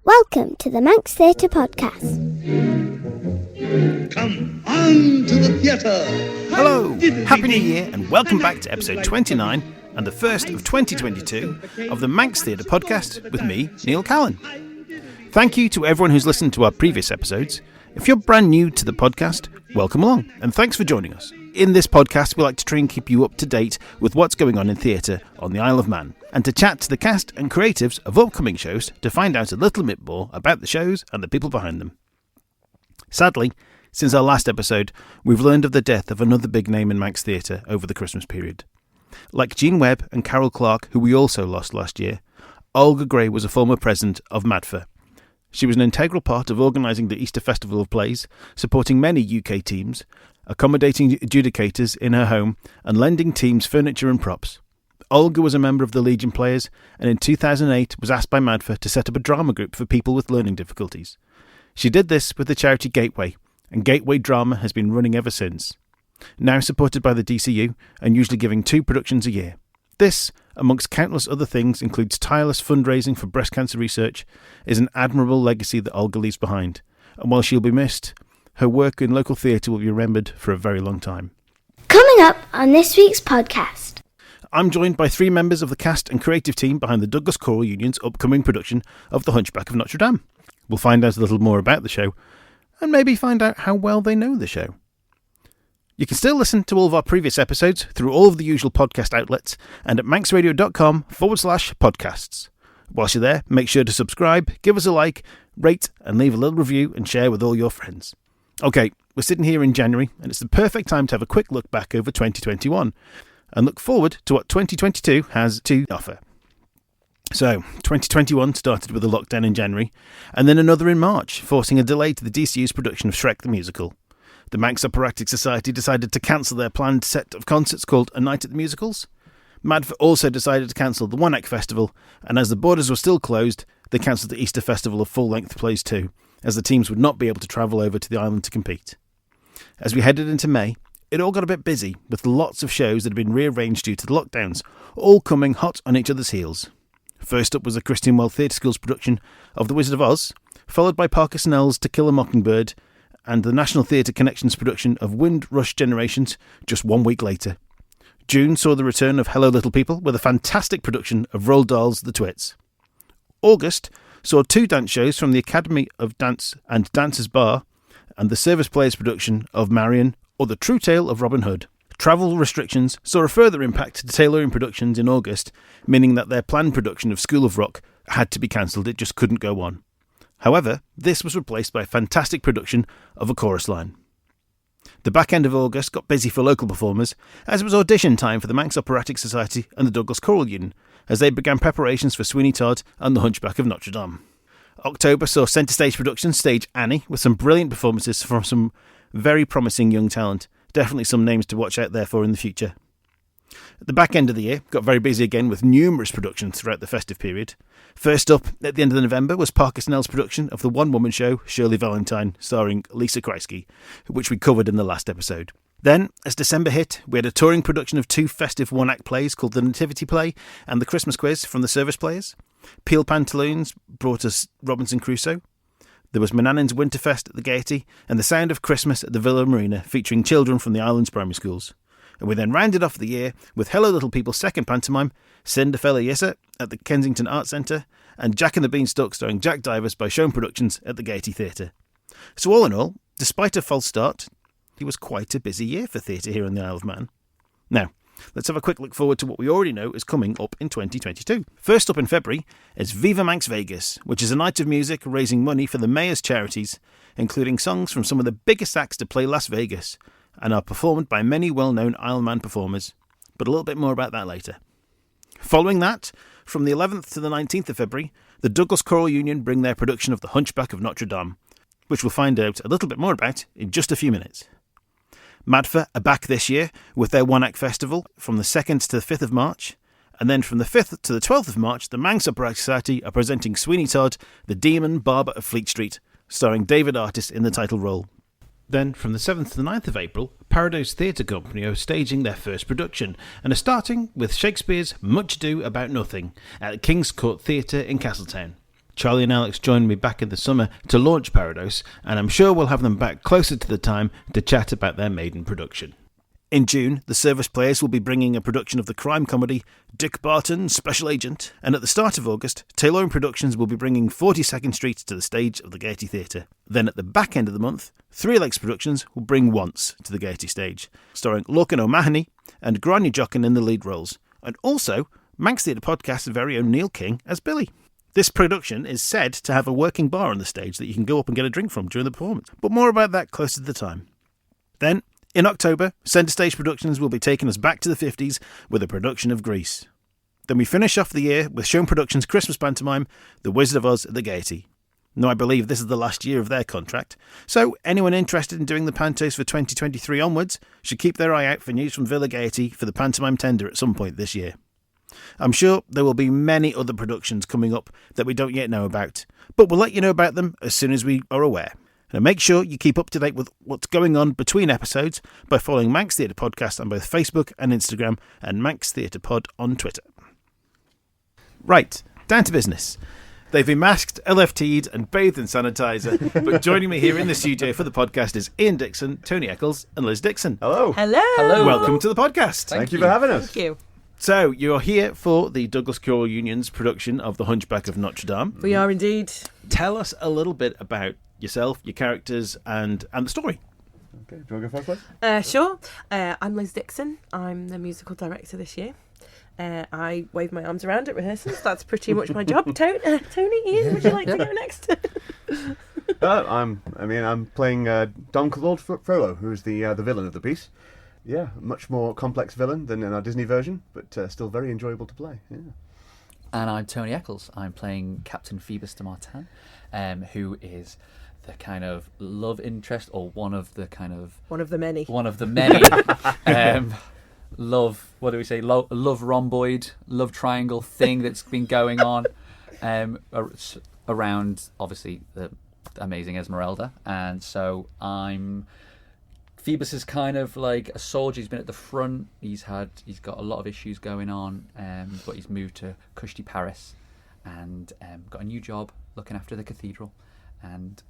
Welcome to the Manx Theatre Podcast. Come on to the theatre! Hello, Happy New Year and welcome back to episode 29 and the first of 2022 of the Manx Theatre Podcast with me, Neil Callin. Thank you to everyone who's listened to our previous episodes. If you're brand new to the podcast, welcome along and thanks for joining us. In this podcast, we like to try and keep you up to date with what's going on in theatre on the Isle of Man and to chat to the cast and creatives of upcoming shows to find out a little bit more about the shows and the people behind them. Sadly, since our last episode, we've learned of the death of another big name in Manx theatre over the Christmas period. Like Jean Webb and Carol Clark, who we also lost last year, Olga Gray was a former president of MADFA. She was an integral part of organising the Easter Festival of Plays, supporting many UK teams, accommodating adjudicators in her home and lending teams furniture and props. Olga was a member of the Legion Players and in 2008 was asked by MADFA to set up a drama group for people with learning difficulties. She did this with the charity Gateway, and Gateway Drama has been running ever since. Now supported by the DCU and usually giving 2 productions a year. This, amongst countless other things, includes tireless fundraising for breast cancer research, is an admirable legacy that Olga leaves behind. And while she'll be missed, her work in local theatre will be remembered for a very long time. Coming up on this week's podcast. I'm joined by 3 members of the cast and creative team behind the Douglas Choral Union's upcoming production of The Hunchback of Notre Dame. We'll find out a little more about the show, and maybe find out how well they know the show. You can still listen to all of our previous episodes through all of the usual podcast outlets and at manxradio.com/podcasts. Whilst you're there, make sure to subscribe, give us a like, rate, and leave a little review and share with all your friends. Okay, we're sitting here in January, and it's the perfect time to have a quick look back over 2021 and look forward to what 2022 has to offer. So, 2021 started with a lockdown in January, and then another in March, forcing a delay to the DCU's production of Shrek the Musical. The Manx Operatic Society decided to cancel their planned set of concerts called A Night at the Musicals. MADFA also decided to cancel the One Act Festival, and as the borders were still closed, they cancelled the Easter Festival of full-length plays too, as the teams would not be able to travel over to the island to compete. As we headed into May, it all got a bit busy, with lots of shows that had been rearranged due to the lockdowns, all coming hot on each other's heels. First up was the Christian Well Theatre School's production of The Wizard of Oz, followed by Parker Snell's To Kill a Mockingbird, and the National Theatre Connections production of Wind Rush Generations just 1 week later. June saw the return of Hello Little People with a fantastic production of Roald Dahl's The Twits. August saw 2 dance shows from the Academy of Dance and Dancers Bar and the Service Players production of Marion or The True Tale of Robin Hood. Travel restrictions saw a further impact to Tailoring Productions in August, meaning that their planned production of School of Rock had to be cancelled. It just couldn't go on. However, this was replaced by a fantastic production of A Chorus Line. The back end of August got busy for local performers, as it was audition time for the Manx Operatic Society and the Douglas Choral Union, as they began preparations for Sweeney Todd and The Hunchback of Notre Dame. October saw Centre Stage Productions stage Annie, with some brilliant performances from some very promising young talent. Definitely some names to watch out there for in the future. At the back end of the year got very busy again with numerous productions throughout the festive period. First up, at the end of November, was Parker Snell's production of the one-woman show Shirley Valentine, starring Lisa Kreisky, which we covered in the last episode. Then, as December hit, we had a touring production of 2 festive one-act plays called The Nativity Play and The Christmas Quiz from the Service Players. Peel Pantaloons brought us Robinson Crusoe. There was Manannan's Winterfest at the Gaiety and The Sound of Christmas at the Villa Marina, featuring children from the island's primary schools. And we then rounded off the year with Hello Little People's second pantomime, Cinderfella Yissa, at the Kensington Arts Centre, and Jack and the Beanstalk starring Jack Divers by Shown Productions at the Gaiety Theatre. So all in all, despite a false start, it was quite a busy year for theatre here on the Isle of Man. Now, let's have a quick look forward to what we already know is coming up in 2022. First up in February is Viva Manx Vegas, which is a night of music raising money for the Mayor's charities, including songs from some of the biggest acts to play Las Vegas, and are performed by many well-known Isle of Man performers, but a little bit more about that later. Following that, from the 11th to the 19th of February, the Douglas Choral Union bring their production of The Hunchback of Notre Dame, which we'll find out a little bit more about in just a few minutes. MADFA are back this year with their one-act festival from the 2nd to the 5th of March, and then from the 5th to the 12th of March, the Manx Operatic Society are presenting Sweeney Todd, the Demon Barber of Fleet Street, starring David Artis in the title role. Then, from the 7th to the 9th of April, Paradox Theatre Company are staging their first production and are starting with Shakespeare's Much Ado About Nothing at King's Court Theatre in Castletown. Charlie and Alex joined me back in the summer to launch Parados, and I'm sure we'll have them back closer to the time to chat about their maiden production. In June, the Service Players will be bringing a production of the crime comedy Dick Barton, Special Agent, and at the start of August, Tayloring Productions will be bringing 42nd Street to the stage of the Gaiety Theatre. Then at the back end of the month, Three Legs Productions will bring Once to the Gaiety stage, starring Lorcan O'Mahony and Grania Jochen in the lead roles, and also Manx Theatre Podcast's very own Neil Callin as Billy. This production is said to have a working bar on the stage that you can go up and get a drink from during the performance, but more about that closer to the time. Then, in October, Centre Stage Productions will be taking us back to the 50s with a production of Grease. Then we finish off the year with Shown Productions' Christmas pantomime, The Wizard of Oz at the Gaiety. Now I believe this is the last year of their contract, so anyone interested in doing the pantos for 2023 onwards should keep their eye out for news from Villa Gaiety for the pantomime tender at some point this year. I'm sure there will be many other productions coming up that we don't yet know about, but we'll let you know about them as soon as we are aware. And make sure you keep up to date with what's going on between episodes by following Manx Theatre Podcast on both Facebook and Instagram, and Manx Theatre Pod on Twitter. Right, down to business. They've been masked, LFT'd and bathed in sanitizer, but joining me here in the studio for the podcast is Iain Dixon, Tony Eccles and Liz Dixon. Hello. Hello. Welcome to the podcast. Thank you for having us. Thank you. So, you're here for the Douglas Choral Union's production of The Hunchback of Notre Dame. We are indeed. Tell us a little bit about yourself, your characters, and the story. Okay, do you want to go first, Liz? Sure. I'm Liz Dixon. I'm the musical director this year. I wave my arms around at rehearsals. That's pretty much my job. Tony, Iain, would you like to go next? I'm playing Don Claude Frollo, who's the villain of the piece. Yeah, much more complex villain than in our Disney version, but still very enjoyable to play. Yeah. And I'm Tony Eccles. I'm playing Captain Phoebus de Martin, who is the kind of love interest, or one of the many love, what do we say, love rhomboid, love triangle thing that's been going on around, obviously, the amazing Esmeralda. And so Phoebus is kind of like a soldier. He's been at the front. He's got a lot of issues going on, but he's moved to Cushy, Paris, and got a new job looking after the cathedral, and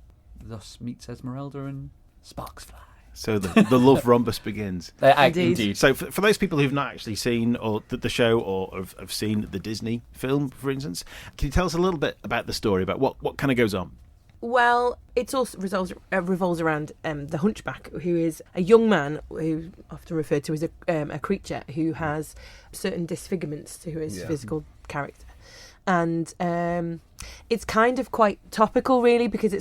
thus meets Esmeralda and sparks fly. So the love rhombus begins. Indeed. So for those people who've not actually seen or the show or have seen the Disney film, for instance, can you tell us a little bit about the story, about what kind of goes on? Well, it also revolves around the Hunchback, who is a young man who often referred to as a creature who has certain disfigurements to his physical character. And it's kind of quite topical, really, because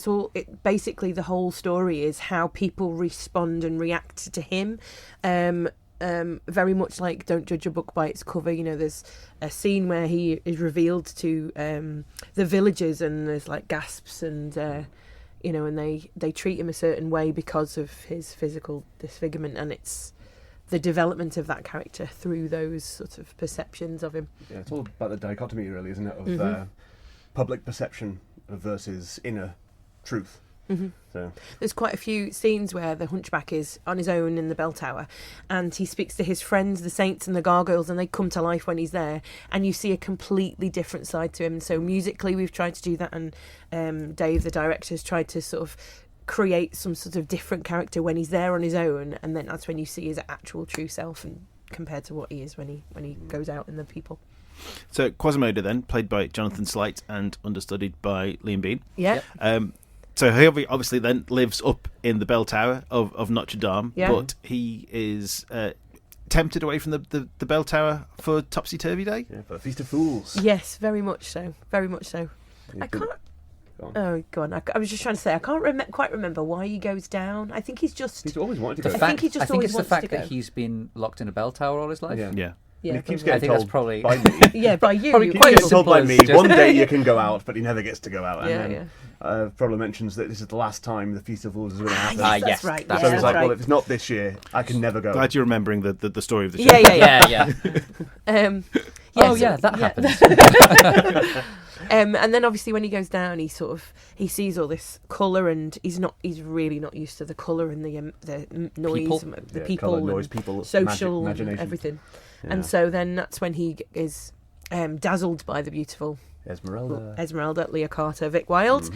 basically the whole story is how people respond and react to him. Very much like Don't Judge a Book by its cover. You know, there's a scene where he is revealed to the villagers, and there's like gasps, and and they treat him a certain way because of his physical disfigurement, and it's the development of that character through those sort of perceptions of him. Yeah, it's all about the dichotomy, really, isn't it, of public perception versus inner truth. Mm-hmm. So there's quite a few scenes where the Hunchback is on his own in the bell tower, and he speaks to his friends, the saints and the gargoyles, and they come to life when he's there, and you see a completely different side to him. So musically we've tried to do that, and Dave, the director, has tried to sort of create some sort of different character when he's there on his own, and then that's when you see his actual true self, and compared to what he is when he goes out in the people. So Quasimodo, then, played by Jonathan Slight and understudied by Liam Bean. Yeah. So he obviously then lives up in the bell tower of Notre Dame, but he is tempted away from the bell tower for Topsy-Turvy Day. Yeah, for the Feast of Fools. Yes, very much so. Very much so. I can't... Go on. Oh, go on. I was just trying to say, I can't quite remember why he goes down. I think he's always wanted to go. I think it's the fact that he's been locked in a bell tower all his life. Yeah. He keeps I getting think that's told probably by me. Yeah, by you. Probably He quite gets told by me, simple as one day you can go out, but he never gets to go out. And probably mentions that this is the last time the Feast of Fools is going to happen. Yes, yes, that's right. That's So he's like, right. well, if it's not this year, I can never go. Glad you're remembering the story of the show. Yeah. That happens. And then obviously when he goes down, he sees all this colour, and he's really not used to the colour and the noise, the people, colour, noise, and people, social, imagination. and everything. Yeah. And so then that's when he is dazzled by the beautiful Esmeralda, Leah Carter, Vic Wilde,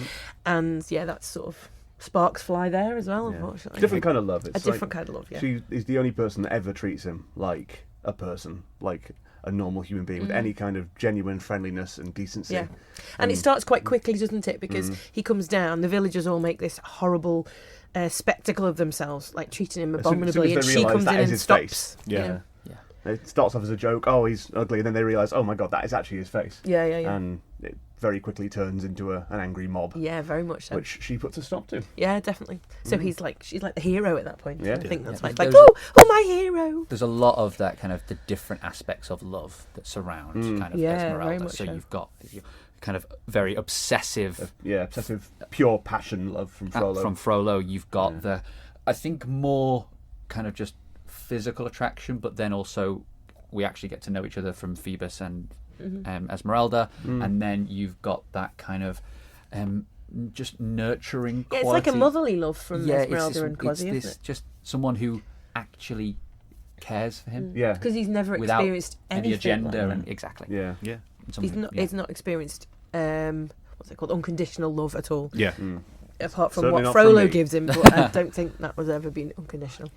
and that's sort of sparks fly there as well. Unfortunately, different kind of love. It's a different kind of love. Yeah, she is the only person that ever treats him like a person, like a normal human being with any kind of genuine friendliness and decency. Yeah, and it starts quite quickly, doesn't it? Because he comes down, the villagers all make this horrible spectacle of themselves, like treating him abominably, and she comes in and stops. Yeah. It starts off as a joke, oh, he's ugly, and then they realise, oh my god, that is actually his face. Yeah. And it very quickly turns into an angry mob. Yeah, very much so. Which she puts a stop to. Yeah, definitely. So she's like the hero at that point. Yeah. I think that's like, There's- oh, my hero. There's a lot of that kind of the different aspects of love that surround kind of Yeah, Esmeralda. very much So so. you've got your kind of very obsessive Obsessive, pure passion love from Frollo. from Frollo. You've got the, I think, more kind of just physical attraction, but then also we actually get to know each other from Phoebus and Esmeralda, and then you've got that kind of just nurturing Yeah, quality. it's like a motherly love from Esmeralda and it's Quasi, this, isn't it? just someone who actually cares for him Yeah. Because he's never without experienced any anything agenda like that. and exactly. Yeah. He's not experienced what's it called, unconditional love at all. Yeah. Apart from Certainly what not from Frollo me. gives him, but I don't think that was ever been unconditional.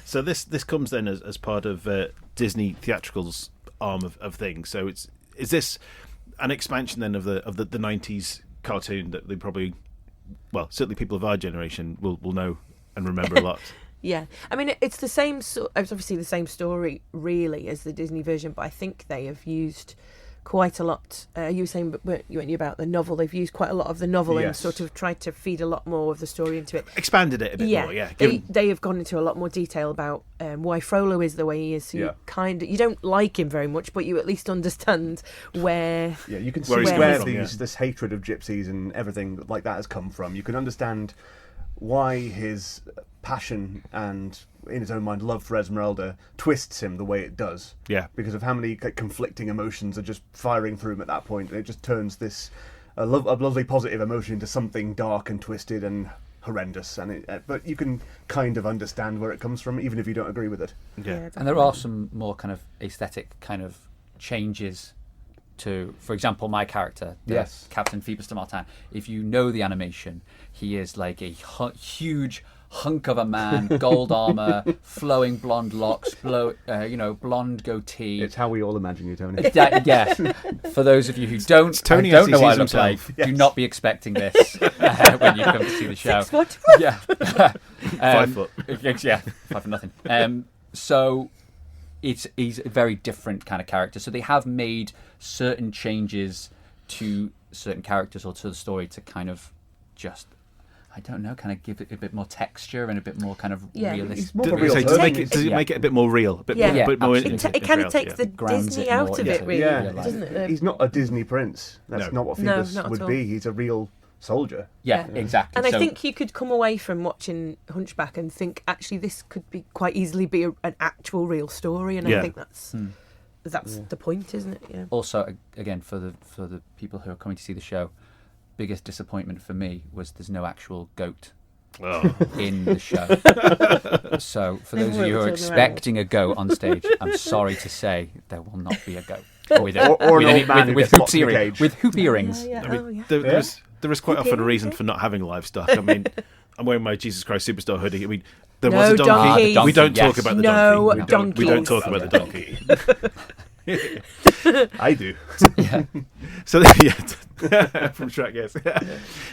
So this comes then as part of Disney theatricals arm of things. So is this an expansion then of the 90s cartoon that they probably, well, certainly people of our generation will know and remember a lot. Yeah, I mean it's the same. It's obviously the same story really as the Disney version, but I think they have used quite a lot. You were saying, but you about the novel. They've used quite a lot of the novel and Yes. sort of tried to feed a lot more of the story into it. Expanded it a bit more, yeah. They have gone into a lot more detail about why Frollo is the way he is. So you don't like him very much, but you at least understand where. Yeah, you can see Where he's where coming from, this hatred of gypsies and everything like that has come from. You can understand why his passion and, in his own mind, love for Esmeralda twists him the way it does. Yeah. Because of how many conflicting emotions are just firing through him at that point, and it just turns this a lovely positive emotion into something dark and twisted and horrendous. And but you can kind of understand where it comes from, even if you don't agree with it. Yeah. And there are some more kind of aesthetic kind of changes to, for example, my character, Captain Phoebus de Martin. If you know the animation, he is like a huge hunk of a man, gold armour, flowing blonde locks, blonde goatee. It's how we all imagine you, Tony. Yeah. For those of you who don't Tony don't as he know what I sees look himself. like, do not be expecting this when you come to see the show. 6 foot. Yeah. 5 foot. Yeah, 5 for nothing. So he's a very different kind of character. So they have made certain changes to certain characters or to the story to kind of just, I don't know, kind of give it a bit more texture and a bit more kind of realistic. more of a real Does person. it make it a bit more real? A bit Yeah. bit more absolutely. It kind of reality, takes the Grounds Disney it out more, of yeah. it, really, Yeah. doesn't it? He's not a Disney prince. That's No. not what No, Phoebus not at would all. be. He's a real soldier. Yeah, exactly. And I So- think you could come away from watching Hunchback and think, actually, this could be quite easily be an actual real story, and Yeah. I think that's the point, isn't it? Yeah. Also, again, for the people who are coming to see the show, biggest disappointment for me was there's no actual goat Oh. in the show. So for those of you who are Turn around. expecting a goat on stage, I'm sorry to say there will not be a goat. With Or an old man who with gets locked in a earrings, cage. with hoop earrings. Yeah, I mean, yeah. there is quite often a reason for not having livestock. I mean, I'm wearing my Jesus Christ Superstar hoodie. I mean, there No was a donkey. donkeys. We don't Yes. talk about the No donkey. We don't donkeys. talk about the donkey. I do. Yeah. So from Shrek, yes.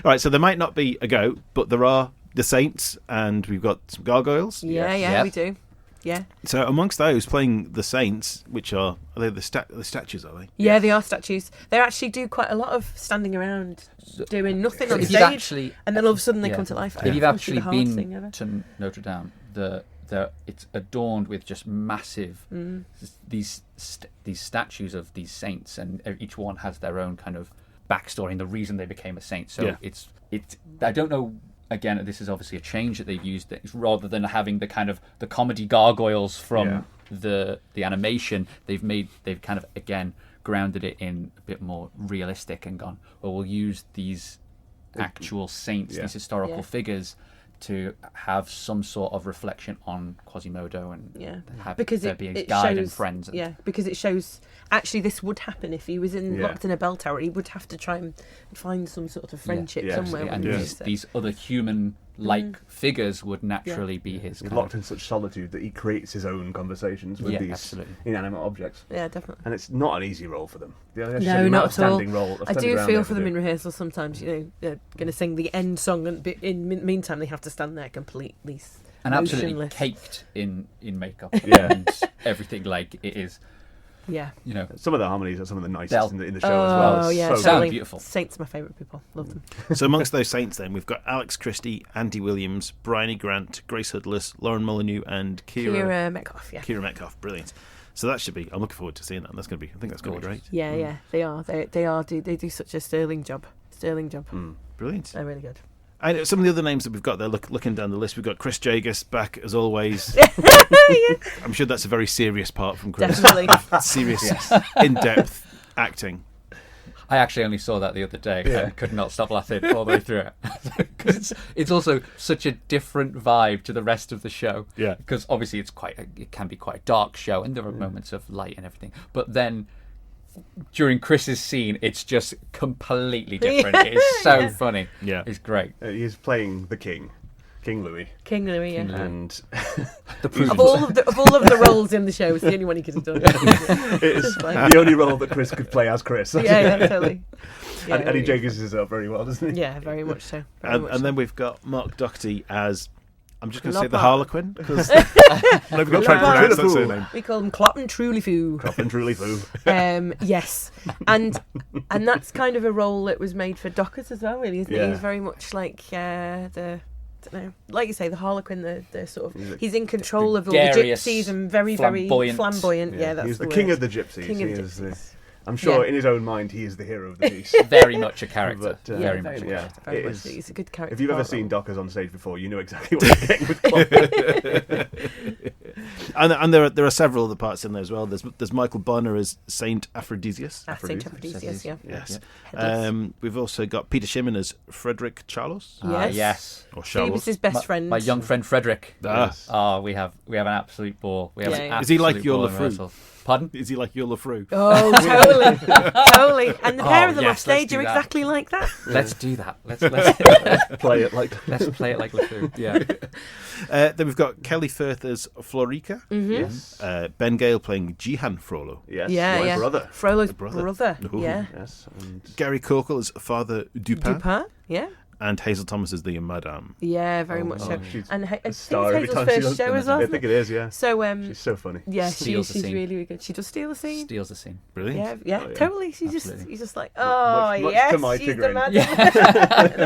All right, so there might not be a goat, but there are the saints, and we've got some gargoyles. Yeah, Yep. we do. Yeah. So amongst those playing the saints, which are they the statues? Are they? Yeah, they are statues. They actually do quite a lot of standing around doing nothing on If stage, you've actually, and then all of a sudden they yeah. come to life. if you've Must be actually the hardest thing been ever. to Notre Dame, it's adorned with just massive these statues of these saints, and each one has their own kind of backstory and the reason they became a saint. So Yeah. it's I don't know. Again, this is obviously a change that they've used. It's rather than having the kind of the comedy gargoyles from the animation, they've kind of again grounded it in a bit more realistic and gone, well, we'll use these actual saints, these historical figures, to have some sort of reflection on Quasimodo and have because there be his guide and friends. And, because it shows actually this would happen if he was locked in a bell tower. He would have to try and find some sort of friendship somewhere. And these other human-like figures would naturally be his. He's locked in such solitude that he creates his own conversations with these inanimate objects. Yeah, definitely. And it's not an easy role for them. No, not at all. Role I do feel for them in rehearsal sometimes. They're going to sing the end song, and in the meantime they have to stand there completely and absolutely motionless. caked in makeup and everything like it is. Yeah. Some of the harmonies are some of the nicest in the show as well. Oh, yeah. So sound beautiful. Saints are my favourite people. Love them. So amongst those saints then, we've got Alex Christie, Andy Williams, Bryony Grant, Grace Hudless, Lauren Molyneux and Kira Metcalf, Kira Metcalf, brilliant. So that should be, I'm looking forward to seeing that. I think that's going to be great. Yeah, they are. They do such a sterling job. Brilliant. They're really good. And some of the other names that we've got there, looking down the list, we've got Chris Jagus back as always. I'm sure that's a very serious part from Chris. Definitely. Serious, in-depth acting. I actually only saw that the other day and could not stop laughing all the way through it. Because it's also such a different vibe to the rest of the show. Yeah. Because obviously it can be quite a dark show and there are moments of light and everything. But then during Chris's scene, it's just completely different. It is so funny. Yeah. It's great. He's playing the King Louis. King Louis, And the of all of the roles in the show, it's the only one he could have done. It's the only role that Chris could play as Chris. Yeah, totally. Yeah, and he Jagus is up very well, doesn't he? Yeah, very much so. And then we've got Mark Doherty as, I'm just going to say the Harlequin, because nobody got trying to pronounce that surname. We call him Clopin Trulyfoo. Yes, and that's kind of a role that was made for Dockers as well, really, isn't it? He's very much like like you say, the Harlequin, the sort of he's in control of all the gypsies and very flamboyant. Yeah, that's he's the word. King of the gypsies. I'm sure in his own mind he is the hero of the piece. Very much a character. But, very much. He's a good character. If you've ever seen Dockers on stage before, you know exactly what you're getting with Clopin. And there are several other parts in there as well. There's Michael Bonner as Saint Aphrodisias. Saint Aphrodisias, yeah. Yes. We've also got Peter Shimon as Frederick Charles. Yes. Or Charles. He was his best friend. My young friend Frederick. Yes. Oh, we have an absolute ball. Is he like your Lafru? Pardon? Is he like your Lafru? Oh, totally. And the pair of them off stage are exactly like that. Let's do that. Let's play it like. Let's play it like Lafru. Yeah. Then we've got Kelly Firth as Florica. Mm-hmm. Yes. Ben Gale playing Jihan Frollo. Yes. Yeah. Brother. Frollo's brother. Ooh. Yeah. Yes. And Gary Corkle as Father Dupin. Yeah. And Hazel Thomas as the Madame. Yeah, very much so. And I think it's every time Hazel's first show as well. I think it is, yeah. So she's so funny. Yeah, she's really, really good. She does steal the scene. Steals the scene. Brilliant. Yeah, totally. He's just like, much yes, to my she's chagrin. the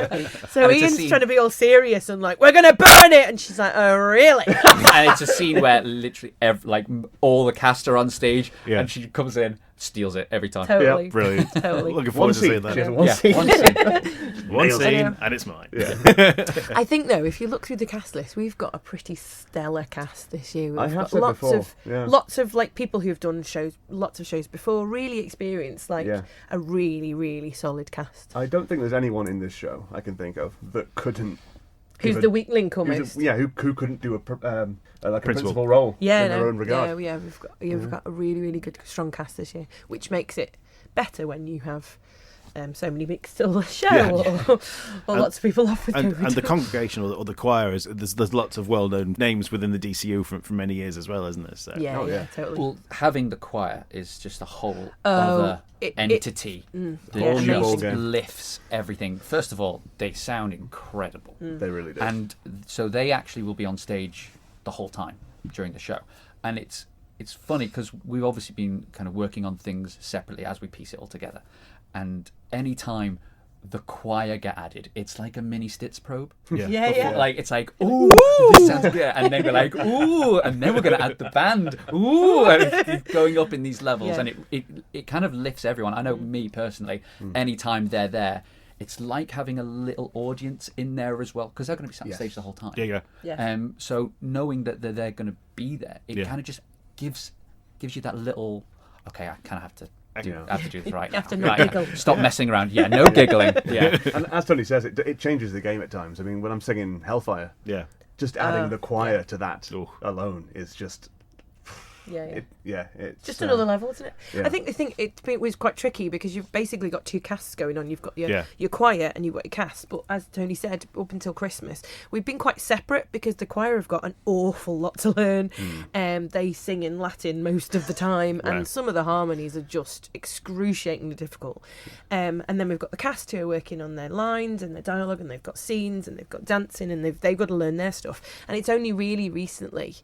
Madame. So Ian's trying to be all serious and like, we're gonna burn it, and she's like, oh really? And it's a scene where literally all the cast are on stage, and she comes in, steals it every time. Totally. Yeah, brilliant. Totally. Looking forward to seeing that. She has one scene. One scene, and it's mine. Yeah. I think though, if you look through the cast list, we've got a pretty stellar cast this year. We've I have got said lots before, of yeah. lots of like people who've done lots of shows before, really experienced, a really, really solid cast. I don't think there's anyone in this show I can think of that couldn't. Who's the weak link almost? Who couldn't do a principal role in their own regard. We've got a really, really good, strong cast this year, which makes it better when you have so many mixed still the show, or lots of people off with COVID. And the congregation or the choir there's lots of well-known names within the DCU from many years as well, isn't there? So. Yeah, totally. Well, having the choir is just a whole other entity that just lifts everything. First of all, they sound incredible. They really do. And so they actually will be on stage the whole time during the show. And it's funny because we've obviously been kind of working on things separately as we piece it all together. And any time the choir get added, it's like a mini Stitz probe. Yeah. Like it's like, ooh, this sounds good, and then we're like, ooh, and then we're going to add the band, ooh, and it's going up in these levels, and it kind of lifts everyone. I know me personally, anytime they're there, it's like having a little audience in there as well, because they're going to be sat on stage the whole time. Yeah. So knowing that they're going to be there, it kind of just gives you that little. Okay, I kind of have to have to do this right You have to now. not Right, giggle. Stop messing around. Yeah, no giggling. Yeah. And as Tony says, it changes the game at times. I mean, when I'm singing Hellfire, Yeah. just adding the choir to that Oh. alone is just... It's just another level, isn't it? yeah. I think the thing it was quite tricky because you've basically got two casts going on. You've got Yeah. your choir and you've got your cast. But as Tony said, up until Christmas, we've been quite separate because the choir have got an awful lot to learn. They sing in Latin most of the time, Right. and some of the harmonies are just excruciatingly difficult. And then we've got the cast who are working on their lines and their dialogue, and they've got scenes and they've got dancing, and they've got to learn their stuff. And it's only really recently,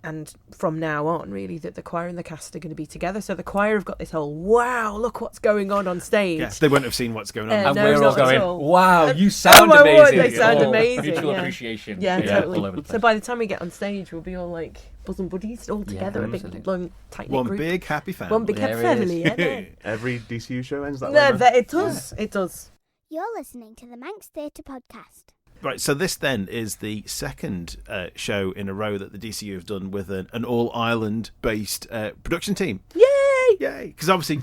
and from now on, really, that the choir and the cast are going to be together. So the choir have got this whole, wow, look what's going on stage. Yes, they won't have seen what's going on. And No, we're all not at going, all. wow, you sound my word, amazing. they sound Oh, amazing, Mutual yeah. appreciation. Yeah, totally. All over the So place. by the time we get on stage, we'll be all like bosom buddies all together, a big, absolutely. long, tight-knit One group. big happy family. One big There it family, is. yeah. Every DCU show ends that way. No, man. it does. It does. You're listening to the Manx Theatre Podcast. Right, so this then is the second show in a row that the DCU have done with an all-Ireland-based production team. Yay! Yay! Because obviously,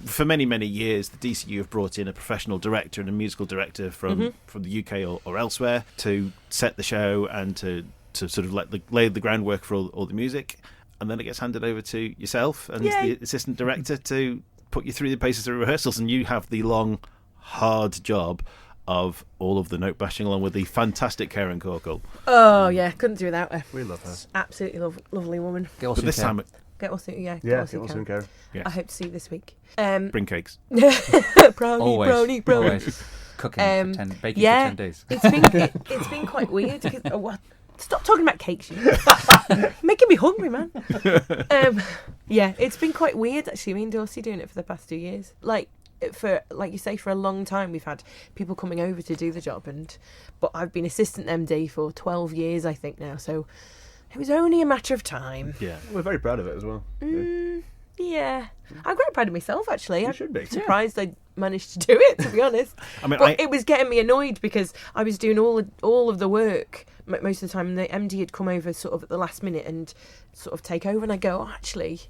for many, many years, the DCU have brought in a professional director and a musical director from the UK or elsewhere to set the show and to sort of lay the groundwork for all the music. And then it gets handed over to yourself and Yay. the assistant director to put you through the paces of rehearsals, and you have the long, hard job of all of the note bashing along with the fantastic Karen Corkle. Oh, yeah, couldn't do without her. We love her. Absolutely lovely woman. Get But this time, Get what's it, Yeah, what's it it was can. Karen. yes, I hope to see you this week. bring cakes. Brownie. Always. Cooking baking yeah. for 10 days. It's been quite weird. Stop talking about cakes. You. Making me hungry, man. Yeah, it's been quite weird actually. Me and Dorsey doing it for the past 2 years. Like you say, for a long time we've had people coming over to do the job, but I've been assistant MD for 12 years, I think now. So it was only a matter of time. Yeah. We're very proud of it as well. Yeah, I'm quite proud of myself actually. I'm should be. surprised I managed to do it, to be honest. I mean, But it was getting me annoyed because I was doing all of the work most of the time, and the MD had come over sort of at the last minute and sort of take over, and I go, oh, actually,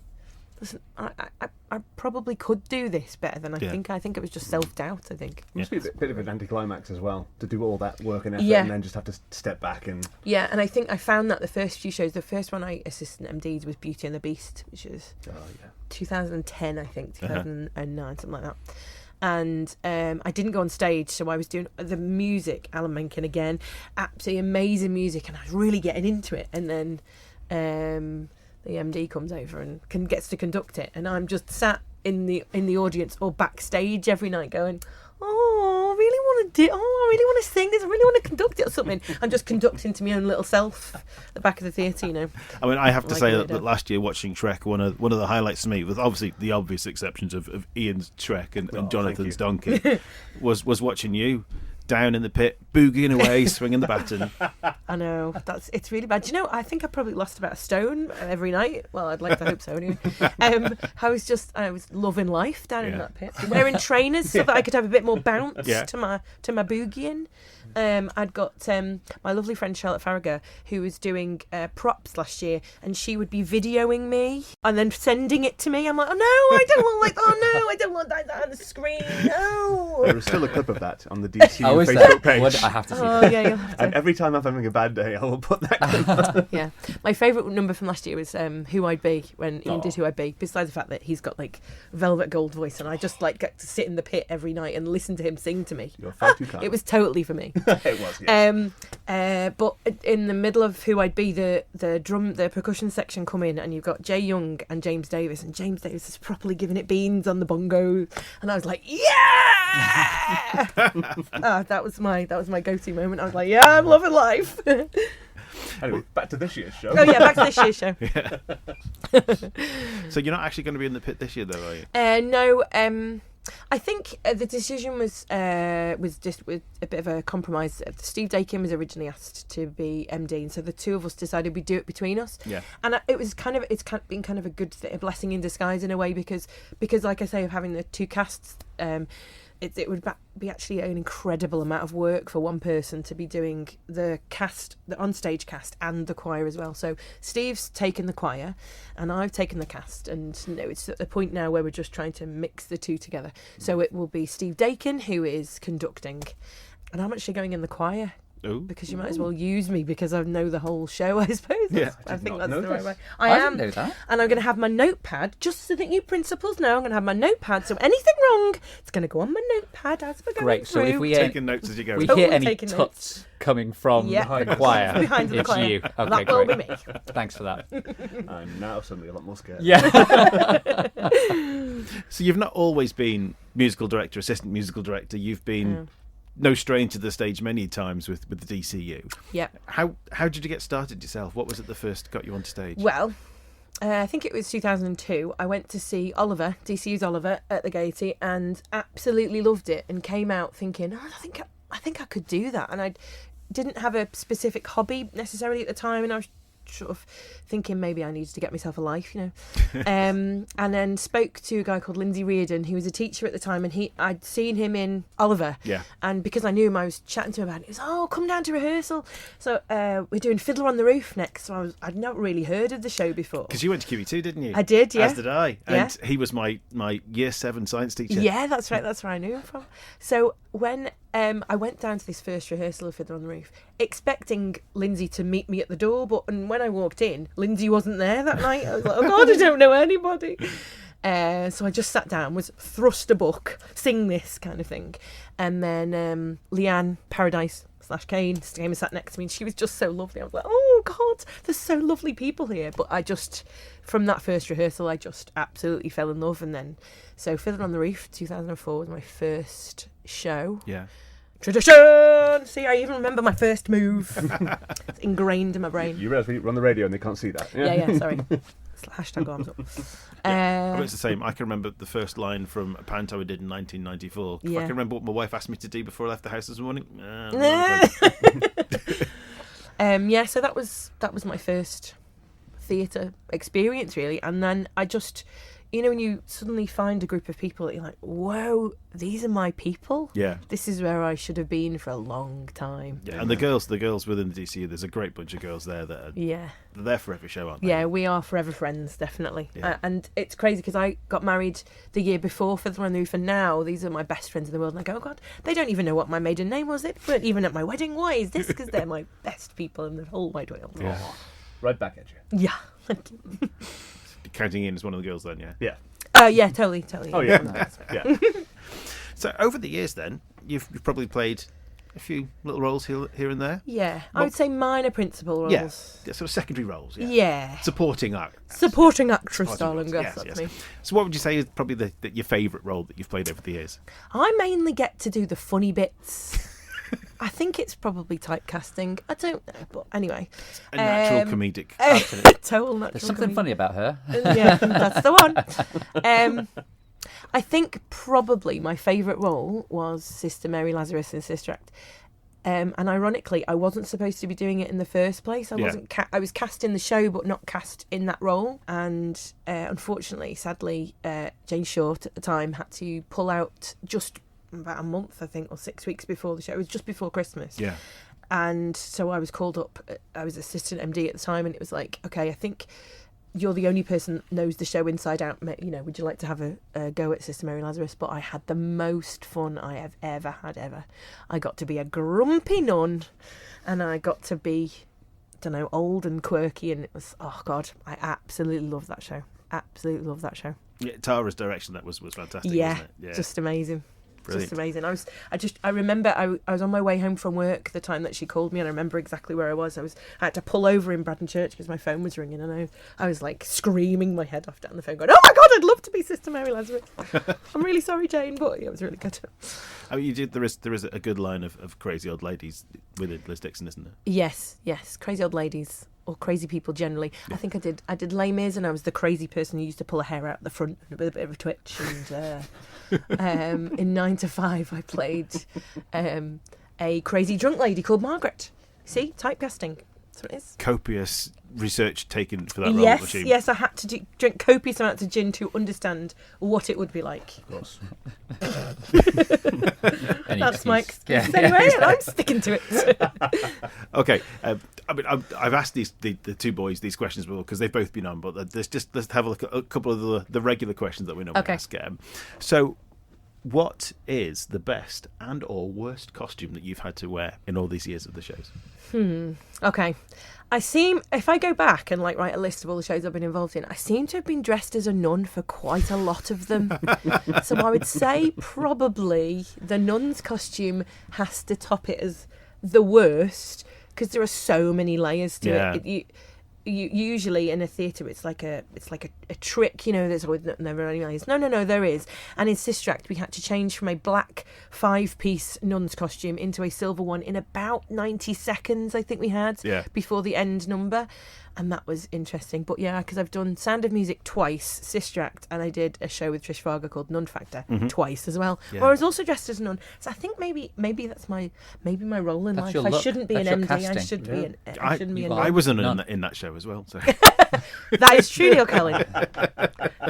listen, I probably could do this better than I think. I think it was just self-doubt, I think. It must be a bit of an anticlimax as well, to do all that work and effort Yeah. and then just have to step back and... Yeah, and I think I found that the first few shows, the first one I assistant MD'd was Beauty and the Beast, which is 2010, I think, 2009, something like that. And I didn't go on stage, so I was doing the music, Alan Menken again, absolutely amazing music, and I was really getting into it. And then the MD comes over and gets to conduct it, and I'm just sat in the audience or backstage every night going, oh, I really want to I really want to sing this, I really want to conduct it or something. I'm just conducting to my own little self at the back of the theatre, you know. I mean, I have to Like say a that last year watching Shrek, one of the highlights for me, with obviously the obvious exceptions of Ian's Shrek and Jonathan's Donkey, was watching you down in the pit, boogieing away, swinging the baton. I know, it's really bad. Do you know, I think I probably lost about a stone every night. Well, I'd like to hope so anyway. I was loving life down in that pit, wearing trainers so that I could have a bit more bounce to my boogieing. I'd got my lovely friend Charlotte Farragher, who was doing props last year, and she would be videoing me and then sending it to me. I'm like, oh no, I don't want that on the screen. No. There is still a clip of that on the DCU Is Facebook that? page. I have to see Oh that. yeah, you'll have to. And every time I'm having a bad day, I will put that clip up. Yeah, my favourite number from last year was Who I'd Be, when Iain did Who I'd Be. Besides the fact that he's got like velvet gold voice, and I just like get to sit in the pit every night and listen to him sing to me. You're far too kind. It was totally for me. It was, yes. But in the middle of Who I'd Be, the percussion section come in, and you've got Jay Young and James Davis, and James Davis is properly giving it beans on the bongo, and I was like, yeah! That was my go-to moment. I was like, yeah, I'm loving life. Anyway, back to this year's show. Oh yeah, back to this year's show. So you're not actually going to be in the pit this year, though, are you? No, I think the decision was just with a bit of a compromise. Steve Dakin was originally asked to be MD, and so the two of us decided we'd do it between us. Yeah. And it's been kind of a good a blessing in disguise in a way, because like I say, of having the two casts. it would be actually an incredible amount of work for one person to be doing the cast, the onstage cast, and the choir as well. So Steve's taken the choir, and I've taken the cast, and it's at the point now where we're just trying to mix the two together. So it will be Steve Dakin who is conducting, and I'm actually going in the choir. Ooh. Because you might as well use me because I know the whole show, I suppose. Yeah, I think that's the right way. I didn't know that. And I'm going to have my notepad, just so that you principals know, I'm going to have my notepad, so anything wrong, it's going to go on my notepad as we're going Great. through. So if we Taking notes as you go. we Totally hear any taking tuts notes. coming from Yeah. the choir, Behind the it's choir. you. Okay, That will great. be me. Thanks for that. I'm now suddenly a lot more scared. Yeah. So you've not always been musical director, assistant musical director. You've been no stranger to the stage many times with the DCU. Yeah. How did you get started yourself? What was it that first got you onto stage? Well, I think it was 2002. I went to see Oliver, DCU's Oliver, at the Gaiety, and absolutely loved it. And came out thinking, I think I could do that. And I didn't have a specific hobby necessarily at the time, and I was sort of thinking maybe I needed to get myself a life, and then spoke to a guy called Lindsay Reardon, who was a teacher at the time, and I'd seen him in Oliver, and because I knew him, I was chatting to him about it. He was, come down to rehearsal. So we're doing Fiddler on the Roof next. So I'd not really heard of the show before. Because you went to QE2, didn't you? I did, yeah. As did I. And he was my year 7 science teacher. Yeah, that's right. That's where I knew him from. So when I went down to this first rehearsal of Fiddler on the Roof, expecting Lindsay to meet me at the door, but when I walked in, Lindsay wasn't there that night. I was like, oh God, I don't know anybody. So I just sat down, was thrust a book, sing this kind of thing. And then Leanne, Paradise / Kane, came and sat next to me, and she was just so lovely. I was like, oh God, there's so lovely people here. But from that first rehearsal, I just absolutely fell in love. And then, so Fiddler on the Roof, 2004 was my first show. Yeah. Tradition! See, I even remember my first move. It's ingrained in my brain. You realise when you run the radio and they can't see that. Yeah, sorry. Hashtag arms up. I mean, it's the same. I can remember the first line from a panto I did in 1994. Yeah. I can remember what my wife asked me to do before I left the house this morning. So that was my first theatre experience, really. And then I just, when you suddenly find a group of people that you're like, whoa, these are my people. Yeah. This is where I should have been for a long time. Yeah, and the girls within the DCU, there's a great bunch of girls there that are they're there for every show, aren't they? Yeah, we are forever friends, definitely. Yeah. And it's crazy because I got married the year before Fiddler on the Roof, and now these are my best friends in the world. And I go, oh God, they don't even know what my maiden name was. They weren't even at my wedding. Why is this? Because they're my best people in the whole wide world. Yeah. Right back at you. Yeah. Counting in as one of the girls then, yeah? Yeah. Yeah, totally. Oh, yeah. Yeah. So over the years then, you've probably played a few little roles here and there? Yeah, I would say minor principal roles. Yeah, sort of secondary roles, yeah. Yeah. Supporting act. Supporting actress, Supporting darling. roles, That's yes. me. So what would you say is probably your favourite role that you've played over the years? I mainly get to do the funny bits. I think it's probably typecasting. I don't know, but anyway. A natural comedic. Total natural. There's something funny about her. Yeah, that's the one. I think probably my favourite role was Sister Mary Lazarus in Sister Act. And ironically, I wasn't supposed to be doing it in the first place. I was cast in the show, but not cast in that role. And unfortunately, sadly, Jane Short at the time had to pull out just about a month, I think, or 6 weeks before the show. It was just before Christmas. Yeah. And so I was called up. I was assistant MD at the time, and it was like, okay, I think you're the only person that knows the show inside out. Would you like to have a go at Sister Mary Lazarus? But I had the most fun I have ever had, ever. I got to be a grumpy nun, and I got to be, old and quirky, and it was, oh God, I absolutely love that show. Absolutely love that show. Yeah, Tara's direction, that was fantastic, Yeah, wasn't it? Yeah, just amazing. Brilliant. Just amazing. I remember I was on my way home from work the time that she called me, and I remember exactly where I was. I had to pull over in Braddon Church because my phone was ringing, and I was like screaming my head off down the phone, going, "Oh my God, I'd love to be Sister Mary Lazarus." I'm really sorry, Jane, but yeah, it was really good. I mean, there is a good line of crazy old ladies within Liz Dixon, isn't there? Yes, crazy old ladies. Or crazy people generally. Yeah. I think I did Les Mis, and I was the crazy person who used to pull a hair out the front with a bit of a twitch. And in 9 to 5, I played a crazy drunk lady called Margaret. See, typecasting. That's what it is. Copious research taken for that role? Yes, I had to drink copious amounts of gin to understand what it would be like. Of course. That's my excuse anyway, and I'm sticking to it. Okay, I've asked the two boys these questions before because they've both been on, but let's have a look at a couple of the regular questions that we normally ask. So, what is the best and or worst costume that you've had to wear in all these years of the shows? Okay. If I go back and write a list of all the shows I've been involved in, I seem to have been dressed as a nun for quite a lot of them. So I would say probably the nun's costume has to top it as the worst because there are so many layers to it. You usually in a theatre it's like a trick, there's always never any layers. No, there is. And in Sister Act we had to change from a black 5-piece nun's costume into a silver one in about 90 seconds I think we had before the end number, and that was interesting. But because I've done Sound of Music twice, Sister Act, and I did a show with Trish Varga called Nun Factor twice as well, where I was also dressed as a nun. So I think maybe that's my role in life. I shouldn't be an MD. Casting. I shouldn't be a nun. I was a nun in that show as well. So. That is true, Neil Callin.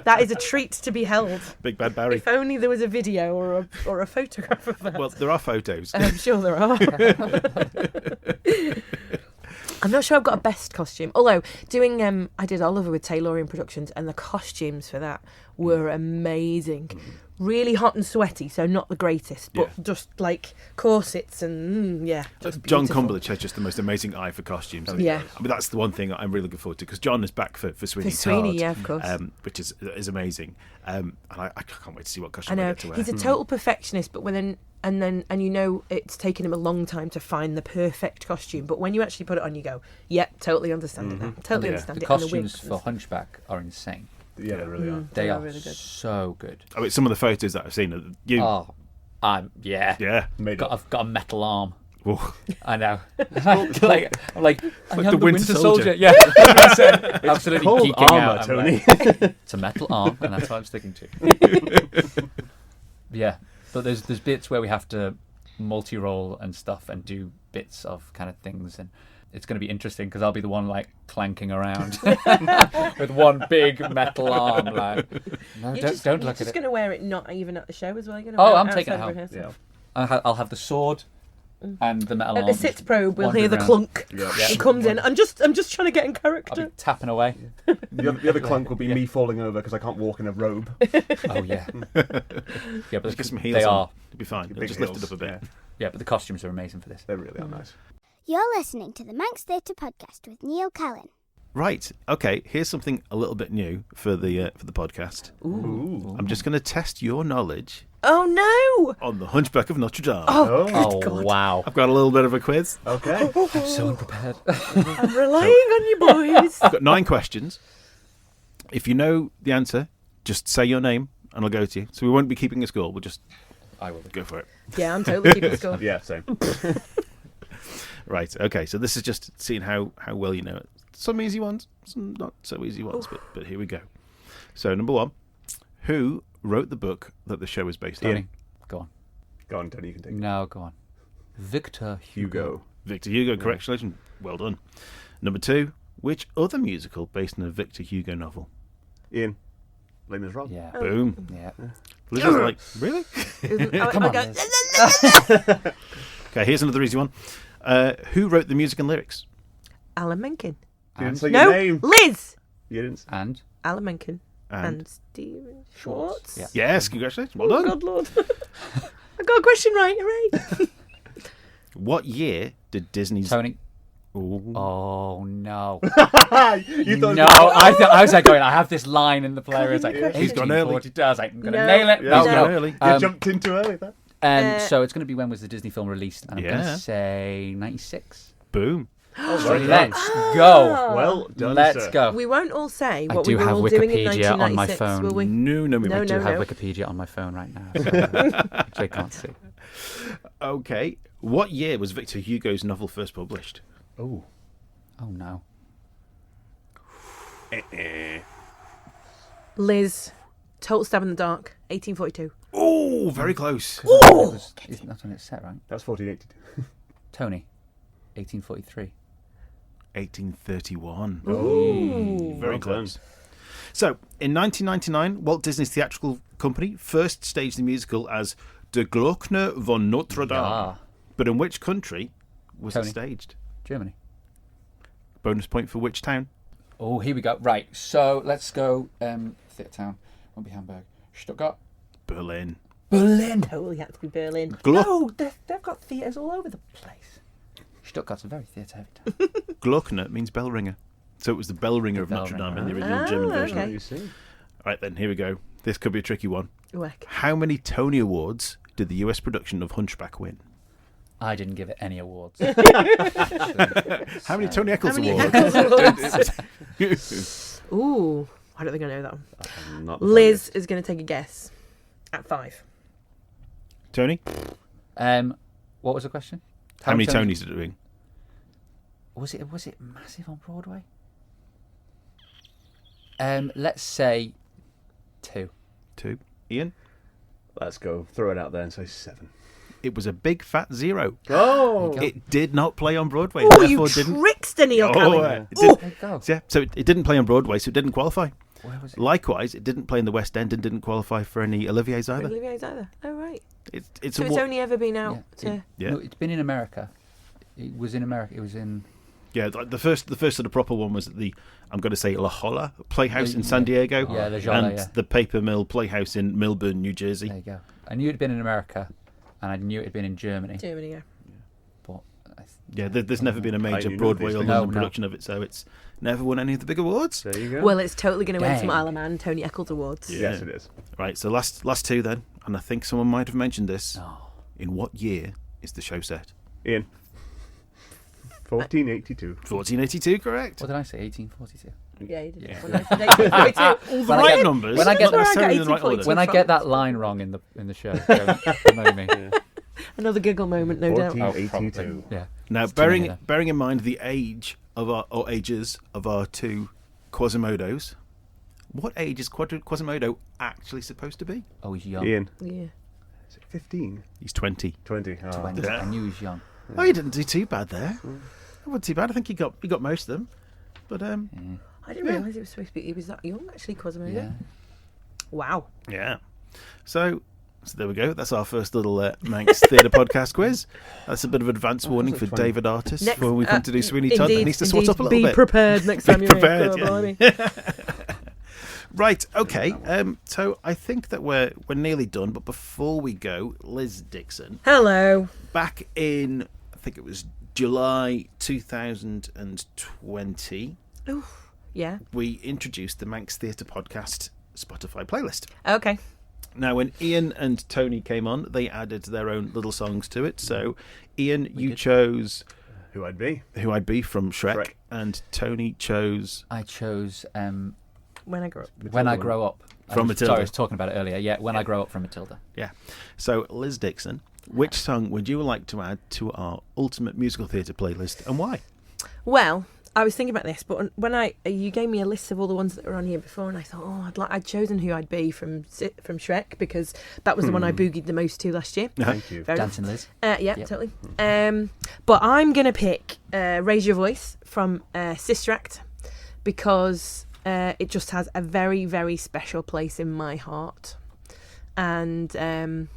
That is a treat to be held. Big Bad Barry. If only there was a video or a photograph of that. Well, there are photos. I'm sure there are. I'm not sure I've got a best costume. Although doing, I did Oliver with Taylorian Productions, and the costumes for that were amazing. Really hot and sweaty, so not the greatest, but just corsets and just John beautiful. Cumberledge has just the most amazing eye for costumes. Yeah. I mean, that's the one thing I'm really looking forward to because John is back for Sweeney Sweeney, Todd, of course. which is amazing. And I can't wait to see what I costume know I get to wear. he's a total perfectionist, but it's taken him a long time to find the perfect costume. But when you actually put it on, you go, totally understand it now. Totally understand the it. costumes and the wigs for Hunchback are insane. Yeah, they really are. They are really good. so good. I mean, some of the photos that I've seen, Yeah. I've got a metal arm. Oh. I know. I'm like the Winter Soldier. Yeah. Absolutely Cold geeking armor, out. Tony. It's a metal arm, and that's what I'm sticking to. Yeah, but there's bits where we have to multi-roll and stuff and do bits of kind of things, and it's going to be interesting because I'll be the one clanking around with one big metal arm. No, don't look at it. You're just going to wear it not even at the show as well. I'm taking it home. Yeah. I'll have the sword and the metal at arm. At the sit probe, we'll hear the clunk. Yeah. He comes in. I'm just trying to get in character. I'll be tapping away. The other clunk will be me falling over because I can't walk in a robe. Oh yeah. Yeah, but Just get some heels on. It'll be fine. It'll Big just lift it heels, up a bit. Yeah, but the costumes are amazing for this. They really are nice. You're listening to the Manx Theatre Podcast with Neil Callin. Right. Okay. Here's something a little bit new for the podcast. Ooh. I'm just going to test your knowledge Oh no! on the Hunchback of Notre Dame. Oh God. wow. I've got a little bit of a quiz. Okay. I'm so unprepared. I'm relying on you boys. I've got 9 questions. If you know the answer, just say your name and I'll go to you. So we won't be keeping a score. We'll just go for it. Yeah, I'm totally keeping score. Yeah, same. Right. Okay. So this is just seeing how well you know it. Some easy ones, some not so easy ones, but here we go. So number 1, who wrote the book that the show is based on? Tony, go on. Go on, Tony, you can take it. No, go on. Victor Hugo. Victor Hugo, congratulations. Well done. Number 2, which other musical based on a Victor Hugo novel? Iain. Les Miserables. Yeah. Boom. Yeah. Liz is like, really? Come on, Liz. Okay, here's another easy one. Who wrote the music and lyrics? Alan Menken. You didn't And, say No, your name. Liz. You didn't. and Alan Menken And and Stephen Schwartz. Yeah. yes, congratulations. Well Oh done. God, Lord! I got a question right. Hooray! What year did Disney's... Tony. Ooh. Oh no. You thought No, I was like going, I have this line in the play where it's like, Couldn't be He's gone early. 1842. I was like, I'm going to No. nail it. Yeah. No, He's no. gone early. you jumped in too early then. So it's going to be, when was the Disney film released? And I'm going Yeah. to say 96. Boom. Oh, Let's go. Well done, Let's sir. go. We won't all say I what do we were have all doing in Wikipedia on my 1996, phone. will we? No, we No, won't. I do no, have no. Wikipedia on my phone right now, so, which I can't see. Okay. What year was Victor Hugo's novel first published? Oh. Oh no. Liz, Total Stab in the Dark, 1842. Oh, very close. It's not on its set, right? That's 1482. Tony, 1843. 1831. Ooh. Very Well close. So, in 1999, Walt Disney's theatrical company first staged the musical as De Glockner von Notre Dame. Yeah. But in which country was it Tony. staged? Germany. Bonus point for which town? Oh, here we go. Right, so let's go theatre town. Won't be Hamburg. Stuttgart. Berlin. Berlin. Totally had to be Berlin. Glo- They've got theatres all over the place. Stuttgart's a very theatre-heavy town. Glockner means bell ringer. So it was the bell ringer of The bell Notre Dame ringer. in the original German version. okay. You see. Right then, here we go. This could be a tricky one. Work. How many Tony Awards did the US production of Hunchback win? I didn't give it any awards. How many Tony Eccles How many Awards? Eccles Awards? Ooh, I don't think I know that one. I'm not the Liz is going to take a guess at 5. Tony? What was the question? How many Tonys did it win? Was it massive on Broadway? Let's say 2. 2. Ian? Let's go. Throw it out there and say 7. It was a big fat 0. Oh! It did not play on Broadway. Oh, you therefore didn't. trickster, Neil Callin. it Oh, There you go. Yeah, so it didn't play on Broadway, so it didn't qualify. Where was it? Likewise, it didn't play in the West End and didn't qualify for any Olivier's either. Olivier's either. Oh, right. It's So a it's wa- only ever been out Yeah. to... Yeah. No, it's been in America. It was in America. It was in... Yeah, the first sort of proper one was at the, I'm going to say, La Jolla Playhouse in San Yeah. Diego. Yeah, La Jolla, and yeah. the Paper Mill Playhouse in Millburn, New Jersey. There you go. I knew it had been in America, and I knew it had been in Germany. Germany, yeah. But Yeah, there's never been a I major knew Broadway these or things. London No. production of it, so it's never won any of the big awards. There you go. Well, it's totally going to win some Dang. Isle of Man Tony Eccles Awards. Yeah. Yes, it is. Right, so last 2 then, and I think someone might have mentioned this. oh, In what year is the show set? Ian. 1482. 1482, correct. what did I say? 1842. Yeah, you did. Yeah. When I said 1842. All the When I right get- numbers, when I get not the- necessarily in the right 1842. order. When I get that line wrong in the show, don't know me. Another giggle moment, no doubt. 1482. Yeah. Now, It's too many bearing in mind the ages of our 2 Quasimodos, what age is Quasimodo actually supposed to be? Oh, he's young. Ian. Yeah. Is it 15? He's 20. 20. Oh. 20. I knew he was young. Oh, he didn't do too bad there. It wasn't too bad. I think he got most of them. But I didn't realise it was supposed to be. He was that young, actually, Quasimodo. Yeah. Wow. yeah. So there we go. That's our first little Manx Theatre podcast quiz. That's a bit of advance warning for 20. David Artis Next- when we come to do Sweeney Todd. That Indeed, needs to swat indeed. up a little Be bit. prepared next time you're prepared, here. yeah. Right, okay. So I think that we're nearly done. But before we go, Liz Dixon, Hello. back in, I think it was July 2020, Yeah. we introduced the Manx Theatre podcast Spotify playlist. Okay. Now, when Ian and Tony came on, they added their own little songs to it. So, Ian, you chose Who I'd Be. Who I'd Be from Shrek, Shrek. and Tony chose I chose When I grow up. When I Grow Up. From Matilda. Sorry, I was talking about it earlier. Yeah, When I Grow Up from Matilda. Yeah. So, Liz Dixon, which song would you like to add to our Ultimate Musical Theatre playlist, and why? Well, I was thinking about this, but when you gave me a list of all the ones that were on here before, and I thought, I'd chosen Who I'd Be from Shrek because that was the one I boogied the most to last year. Thank you. Fair enough. Dancing Liz. Yeah, Yep. totally. But I'm gonna pick "Raise Your Voice" from Sister Act because it just has a very, very special place in my heart, and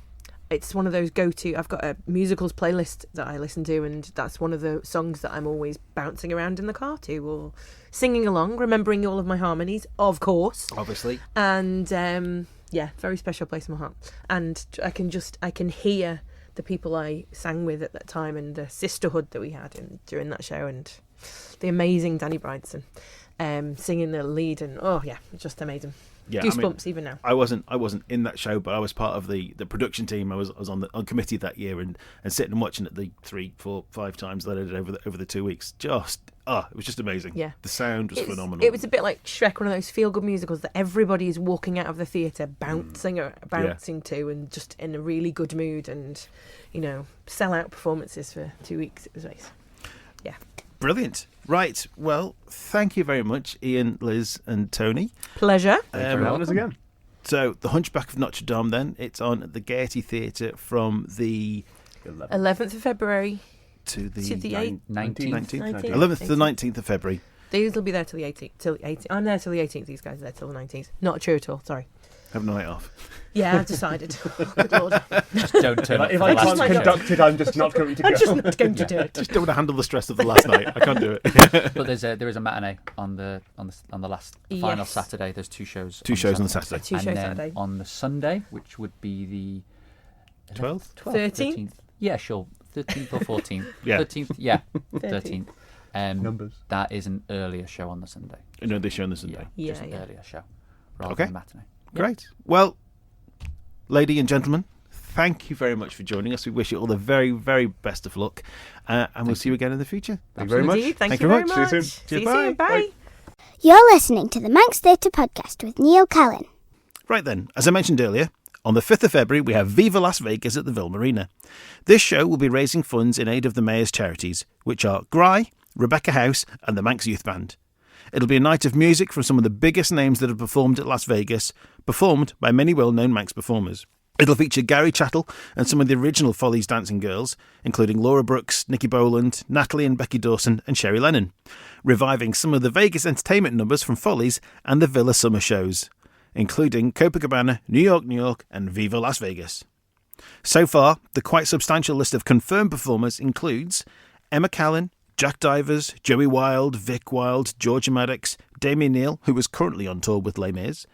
it's one of those go-to. I've got a musicals playlist that I listen to, and that's one of the songs that I'm always bouncing around in the car to or singing along, remembering all of my harmonies, of course. Obviously. And yeah, very special place in my heart. And I can hear the people I sang with at that time and the sisterhood that we had during that show, and the amazing Danny Bridson singing the lead, and oh yeah, just amazing. Yeah, Goosebumps even now. I wasn't in that show, but I was part of the production team. I was on committee that year and sitting and watching it the 3, 4, 5 times that I did over the 2 weeks. It was just amazing. Yeah. The sound was phenomenal. It was a bit like Shrek, one of those feel-good musicals that everybody is walking out of the theatre bouncing to, and just in a really good mood, and sell-out performances for 2 weeks. It was nice. Yeah. Brilliant. Right. Well, thank you very much, Ian, Liz, and Tony. Pleasure. Thanks for having us again. So, The Hunchback of Notre Dame, then, it's on at the Gaiety Theatre from the 11th of February to the, 19th. 11th to the 19th of February. These will be there till the 18th. I'm there till the 18th. These guys are there till the 19th. Not true at all. Sorry. Have a night off. Yeah, I've decided. Good Lord. Just don't turn up If for I the last can't show. conduct it, I'm just not going to go. I'm just not going to do it. Just don't want to handle the stress of the last night. I can't do it. But there is a matinee on the last final Yes. Saturday. There's two shows. Two shows on the Saturday. Two And shows then Saturday. on the Sunday, which would be the 12th? 13th? Yeah, sure. 13th or 14th. Yeah. 13th. Yeah, 13th. Numbers. That is an earlier show on the Sunday. No, this show on the Sunday. Yeah, just an yeah. earlier show rather Okay. than matinee. Great. Well, lady and gentlemen, thank you very much for joining us. We wish you all the very, very best of luck. And we'll see you again in the future. Thank you very much. Indeed. Thank Thank you you very very much. much. See you soon. See you Cheers, soon. bye. Bye. You're listening to the Manx Theatre Podcast with Neil Callin. Right then, as I mentioned earlier, on the 5th of February, we have Viva Las Vegas at the Ville Marina. This show will be raising funds in aid of the Mayor's charities, which are Gry, Rebecca House and the Manx Youth Band. It'll be a night of music from some of the biggest names that have performed at Las Vegas, performed by many well-known Manx performers. It'll feature Gary Chattel and some of the original Follies dancing girls, including Laura Brooks, Nikki Boland, Natalie and Becky Dawson and Sherry Lennon, reviving some of the Vegas entertainment numbers from Follies and the Villa Summer shows, including Copacabana, New York, and Viva Las Vegas. So far, the quite substantial list of confirmed performers includes Emma Callin, Jack Divers, Joey Wilde, Vic Wilde, Georgia Maddox, Damien Neal, who is currently on tour with Les Mis,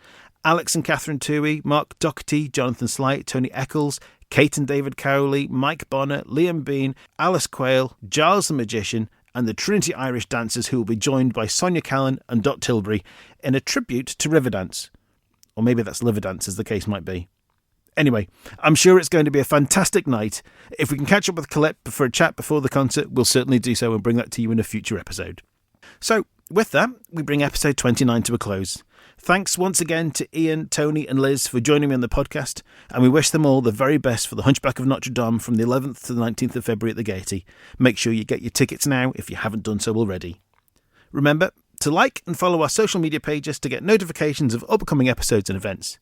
Alex and Catherine Toohey, Mark Doherty, Jonathan Slight, Tony Eccles, Kate and David Cowley, Mike Bonner, Liam Bean, Alice Quayle, Giles the Magician, and the Trinity Irish Dancers, who will be joined by Sonia Callan and Dot Tilbury in a tribute to Riverdance. Or maybe that's Liverdance, as the case might be. Anyway, I'm sure it's going to be a fantastic night. If we can catch up with Colette for a chat before the concert, we'll certainly do so and bring that to you in a future episode. So, with that, we bring episode 29 to a close. Thanks once again to Iain, Tony and Liz for joining me on the podcast, and we wish them all the very best for the Hunchback of Notre Dame from the 11th to the 19th of February at the Gaiety. Make sure you get your tickets now if you haven't done so already. Remember to like and follow our social media pages to get notifications of upcoming episodes and events.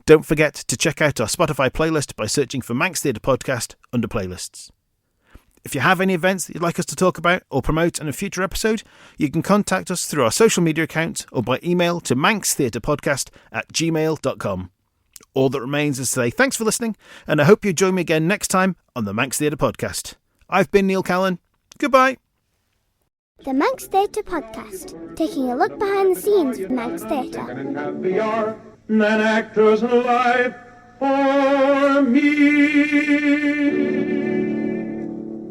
Don't forget to check out our Spotify playlist by searching for Manx Theatre Podcast under playlists. If you have any events that you'd like us to talk about or promote in a future episode, you can contact us through our social media accounts or by email to manxtheatrepodcast@gmail.com. All that remains is to say thanks for listening, and I hope you join me again next time on the Manx Theatre Podcast. I've been Neil Callin. Goodbye. The Manx Theatre Podcast, taking a look behind the scenes of Manx Theatre. And have the art, men actors alive, for